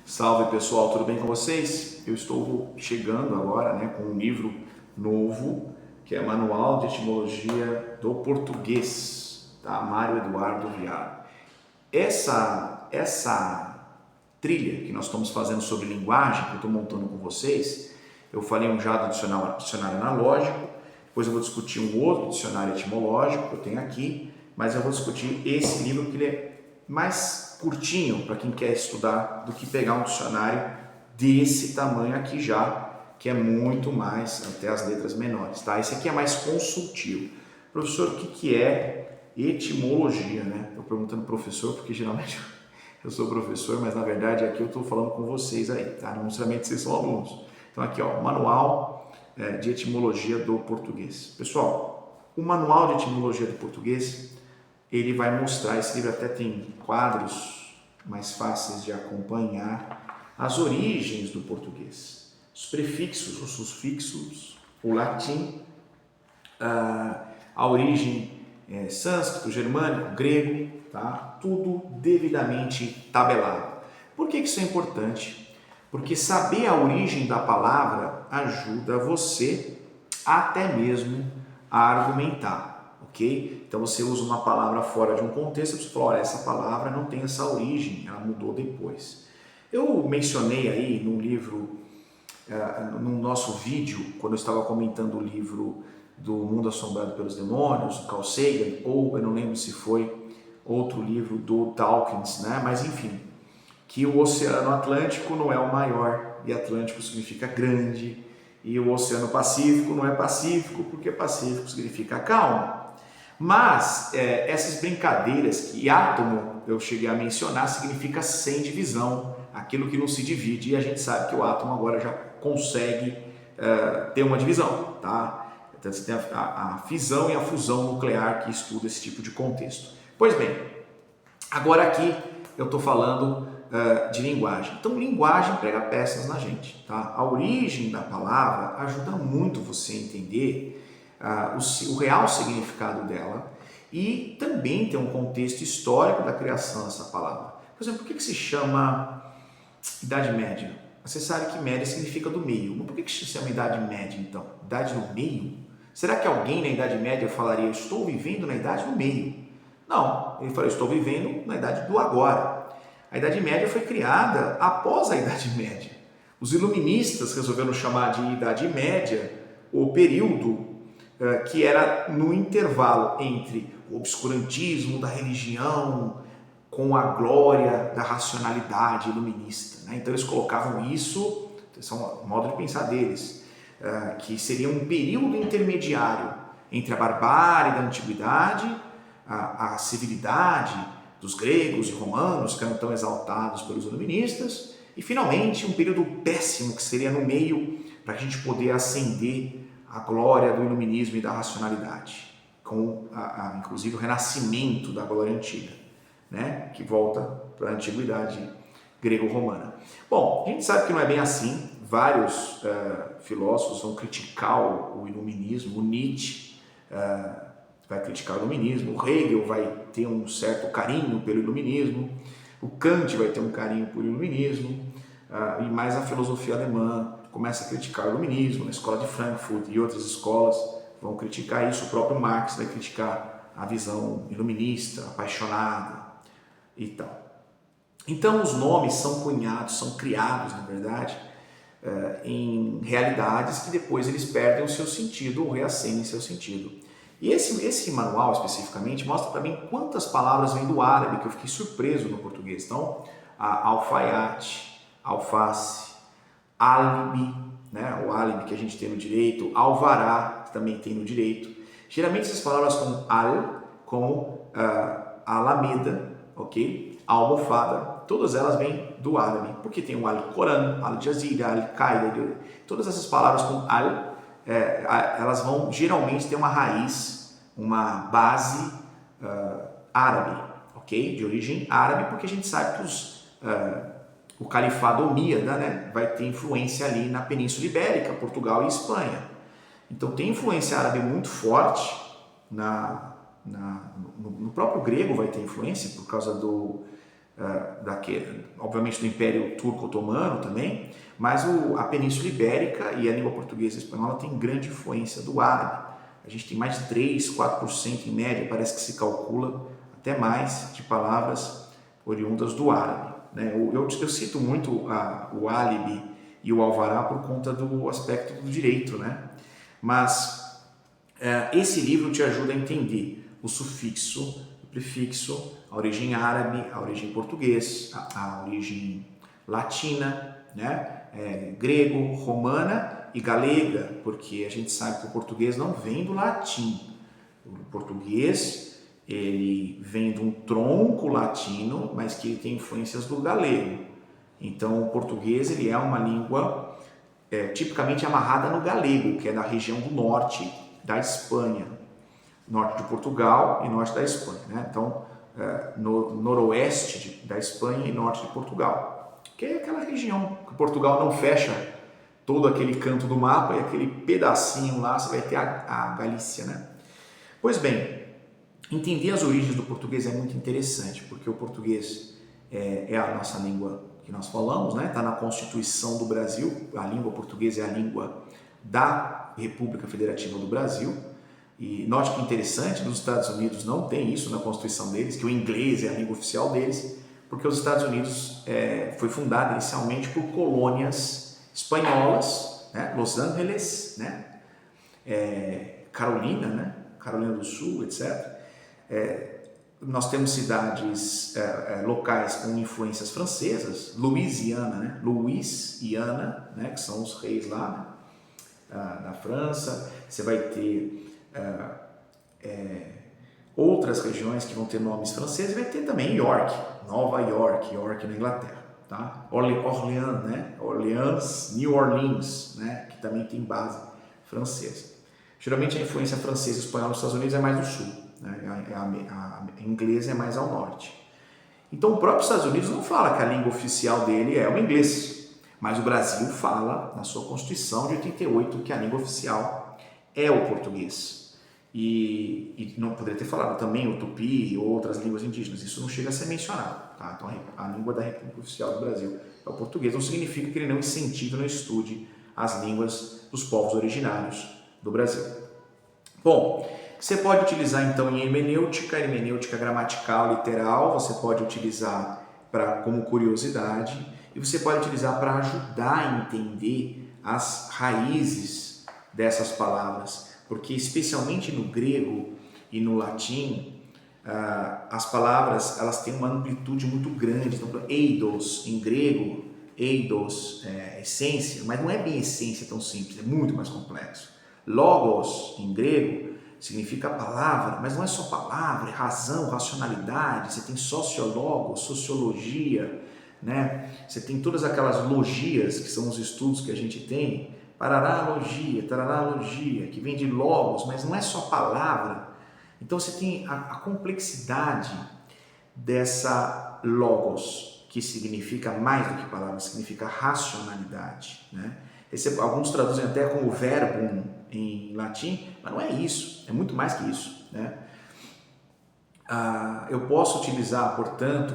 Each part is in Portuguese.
Salve pessoal, tudo bem com vocês? Eu estou chegando agora, com um livro novo, que é Manual de Etimologia do Português, da Mário Eduardo Viado. Essa trilha que nós estamos fazendo sobre linguagem, que eu estou montando com vocês, eu falei já do dicionário analógico, depois eu vou discutir um outro dicionário etimológico que eu tenho aqui, mas eu vou discutir esse livro que ele é mais curtinho para quem quer estudar do que pegar um dicionário desse tamanho aqui já, que é muito mais, até as letras menores, tá? Esse aqui é mais consultivo. Professor, o que é etimologia, né? Estou perguntando professor porque geralmente eu sou professor, mas na verdade aqui eu estou falando com vocês aí, tá? Não necessariamente vocês são alunos. Então aqui, ó, Manual de Etimologia do Português. Pessoal, o Manual de Etimologia do Português, ele vai mostrar, esse livro até tem quadros mais fáceis de acompanhar, as origens do português, os prefixos, os sufixos, o latim, a origem sânscrito, germânico, grego, tá? Tudo devidamente tabelado. Por que isso é importante? Porque saber a origem da palavra ajuda você até mesmo a argumentar, ok? Então você usa uma palavra fora de um contexto, você fala, olha, essa palavra não tem essa origem, ela mudou depois. Eu mencionei aí no livro, no nosso vídeo, quando eu estava comentando o livro do Mundo Assombrado pelos Demônios, do Carl Sagan, ou eu não lembro se foi outro livro do Dawkins, né? Mas enfim, que o Oceano Atlântico não é o maior, e Atlântico significa grande, e o Oceano Pacífico não é Pacífico, porque Pacífico significa calmo. Mas essas brincadeiras que átomo, eu cheguei a mencionar, significa sem divisão, aquilo que não se divide, e a gente sabe que o átomo agora já consegue ter uma divisão, tá? Então você tem a fisão e a fusão nuclear que estuda esse tipo de contexto. Pois bem, agora aqui eu estou falando de linguagem. Então, linguagem prega peças na gente, tá? A origem da palavra ajuda muito você a entender o real significado dela e também tem um contexto histórico da criação dessa palavra. Por exemplo, por que se chama Idade Média? Você sabe que média significa do meio, mas por que se chama Idade Média então? Idade do meio? Será que alguém na Idade Média falaria, eu estou vivendo na Idade do Meio? Não, ele falou, eu estou vivendo na Idade do Agora. A Idade Média foi criada após a Idade Média. Os iluministas resolveram chamar de Idade Média o período que era no intervalo entre o obscurantismo da religião com a glória da racionalidade iluminista, né? Então eles colocavam isso, esse é um modo de pensar deles, que seria um período intermediário entre a barbárie da antiguidade, a civilidade dos gregos e romanos, que eram tão exaltados pelos iluministas, e finalmente um período péssimo que seria no meio para a gente poder ascender a glória do iluminismo e da racionalidade, com inclusive o renascimento da glória antiga, né? Que volta para a antiguidade grego-romana. Bom, a gente sabe que não é bem assim, vários filósofos vão criticar o iluminismo, o Nietzsche vai criticar o iluminismo, o Hegel vai ter um certo carinho pelo iluminismo, o Kant vai ter um carinho pelo iluminismo, e mais a filosofia alemã começa a criticar o iluminismo, na escola de Frankfurt e outras escolas vão criticar isso, o próprio Marx vai criticar a visão iluminista, apaixonada e tal. Então os nomes são cunhados, são criados, na verdade, em realidades que depois eles perdem o seu sentido ou reacendem seu sentido. E esse manual especificamente mostra para mim quantas palavras vêm do árabe, que eu fiquei surpreso no português. Então, alfaiate, alface, álibi, né? O álibi que a gente tem no direito, alvará, que também tem no direito. Geralmente essas palavras como como alameda, ok? Almofada, todas elas vêm do árabe, porque tem o Al-Coran, Al-Jazira, Al-Qaeda, todas essas palavras com elas vão geralmente ter uma raiz, uma base árabe, ok? De origem árabe, porque a gente sabe que o califado omíada, né, vai ter influência ali na Península Ibérica, Portugal e Espanha. Então tem influência árabe muito forte, no próprio grego vai ter influência por causa obviamente do Império Turco-Otomano também, mas a Península Ibérica e a língua portuguesa e espanhola tem grande influência do árabe. A gente tem mais de 3, 4% em média, parece que se calcula até mais, de palavras oriundas do árabe. Né? Eu cito muito o álibi e o alvará por conta do aspecto do direito, né? Mas esse livro te ajuda a entender o sufixo, o prefixo, a origem árabe, a origem português, a origem latina, né? Grego, romana e galega, porque a gente sabe que o português não vem do latim. O português ele vem de um tronco latino, mas que ele tem influências do galego. Então o português ele é uma língua tipicamente amarrada no galego, que é da região do norte da Espanha, norte de Portugal e norte da Espanha, né? Então no noroeste da Espanha e norte de Portugal, que é aquela região que Portugal não fecha todo aquele canto do mapa e aquele pedacinho lá você vai ter a Galícia, né? Pois bem, entender as origens do português é muito interessante, porque o português é a nossa língua que nós falamos, né? Está na Constituição do Brasil, a língua portuguesa é a língua da República Federativa do Brasil. E note que interessante, nos Estados Unidos não tem isso na Constituição deles, que o inglês é a língua oficial deles, porque os Estados Unidos foi fundado inicialmente por colônias espanholas, né? Los Angeles, né? Carolina, né? Carolina do Sul, etc. Nós temos cidades locais com influências francesas, Louisiana, né? Louisiana, né? Que são os reis lá, né? Da França. Você vai ter outras regiões que vão ter nomes franceses, vai ter também York, Nova York, York na Inglaterra, tá? Orleans, né? Orleans, New Orleans, né? Que também tem base francesa. Geralmente a influência francesa e espanhola nos Estados Unidos é mais no sul, né? A inglesa é mais ao norte. Então o próprio Estados Unidos não fala que a língua oficial dele é o inglês, mas o Brasil fala na sua Constituição de 88 que a língua oficial é o português. E não poderia ter falado também o tupi ou outras línguas indígenas, isso não chega a ser mencionado, tá? Então a língua da República Oficial do Brasil é o português, não significa que ele não incentive, não estude as línguas dos povos originários do Brasil. Bom, você pode utilizar então em hermenêutica gramatical, literal, você pode utilizar como curiosidade e você pode utilizar para ajudar a entender as raízes dessas palavras. Porque especialmente no grego e no latim, as palavras elas têm uma amplitude muito grande. Então, eidos em grego, eidos é essência, mas não é bem essência tão simples, é muito mais complexo. Logos em grego significa palavra, mas não é só palavra, é razão, racionalidade. Você tem sociologos, sociologia, né? Você tem todas aquelas logias que são os estudos que a gente tem. Pararalogia, tararalogia, que vem de logos, mas não é só palavra. Então você tem a complexidade dessa logos, que significa mais do que palavra, significa racionalidade, né? Alguns traduzem até como verbum em latim, mas não é isso, é muito mais que isso, né? Eu posso utilizar, portanto,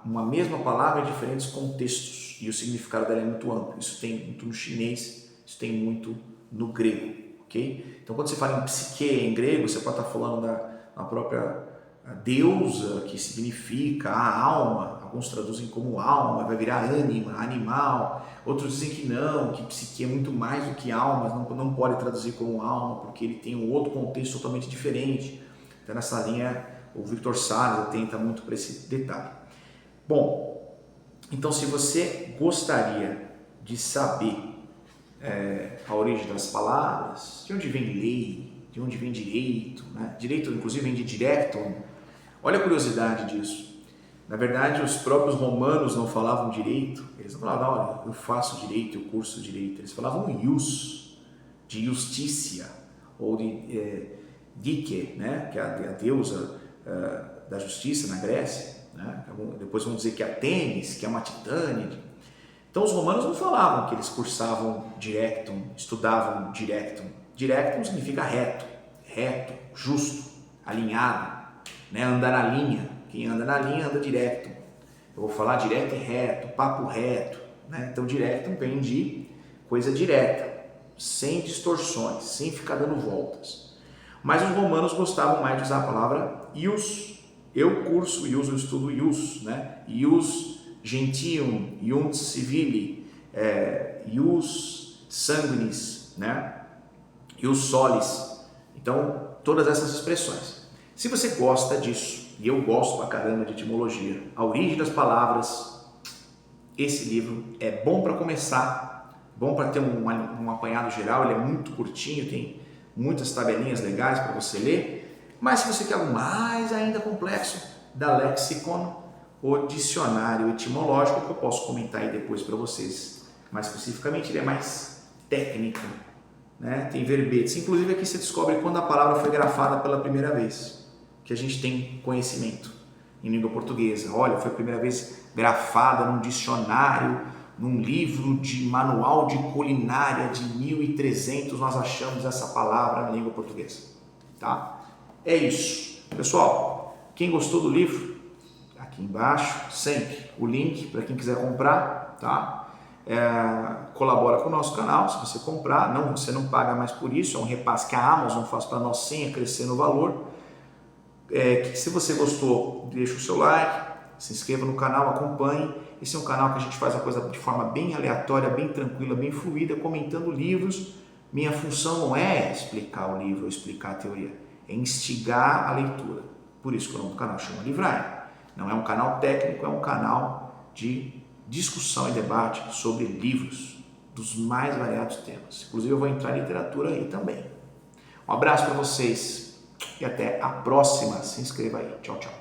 uma mesma palavra em diferentes contextos e o significado dela é muito amplo. Isso tem muito no chinês, isso tem muito no grego, ok? Então, quando você fala em psique em grego, você pode estar falando da própria deusa, que significa a alma. Alguns traduzem como alma, vai virar ânima, animal. Outros dizem que não, que psique é muito mais do que alma, não pode traduzir como alma, porque ele tem um outro contexto totalmente diferente. Então, nessa linha, o Victor Salles atenta muito para esse detalhe. Bom, então se você gostaria de saber a origem das palavras, de onde vem lei, de onde vem direito, né? Direito inclusive vem de directum, olha a curiosidade disso. Na verdade, os próprios romanos não falavam direito, eles não falavam, olha, eu faço direito, eu curso direito, eles falavam ius, de justícia, ou de dike, né? Que é a deusa da justiça na Grécia, né? Depois vamos dizer que é Atenes, que é uma titânia. Então os romanos não falavam que eles cursavam directum, estudavam directum. Directum significa reto, justo, alinhado, né? Andar na linha. Quem anda na linha anda direto. Eu vou falar direto e reto, papo reto, né? Então direto vem de coisa direta, sem distorções, sem ficar dando voltas. Mas os romanos gostavam mais de usar a palavra ius. Eu curso ius, eu estudo ius, né? Ius gentium, ius civili, ius sanguinis, né? Ius solis. Então, todas essas expressões. Se você gosta disso, e eu gosto pra caramba de etimologia, a origem das palavras, esse livro é bom para começar, bom para ter um apanhado geral, ele é muito curtinho, tem muitas tabelinhas legais para você ler, mas se você quer algo mais ainda complexo, da Lexicon, o dicionário etimológico, que eu posso comentar aí depois para vocês, mais especificamente, ele é mais técnico, né? Tem verbetes, inclusive aqui você descobre quando a palavra foi grafada pela primeira vez, que a gente tem conhecimento em língua portuguesa. Olha, foi a primeira vez grafada num dicionário, num livro de manual de culinária de 1300, nós achamos essa palavra na língua portuguesa, tá? É isso. Pessoal, quem gostou do livro, aqui embaixo, sempre o link para quem quiser comprar, tá? Colabora com o nosso canal, se você comprar, você não paga mais por isso, é um repasse que a Amazon faz para nós sem acrescer no valor. Se você gostou, deixa o seu like, se inscreva no canal, acompanhe. Esse é um canal que a gente faz a coisa de forma bem aleatória, bem tranquila, bem fluida, comentando livros. Minha função não é explicar o livro ou explicar a teoria, é instigar a leitura. Por isso que o nome do canal chama Livraria. Não é um canal técnico, é um canal de discussão e debate sobre livros dos mais variados temas. Inclusive eu vou entrar em literatura aí também. Um abraço para vocês e até a próxima. Se inscreva aí. Tchau, tchau.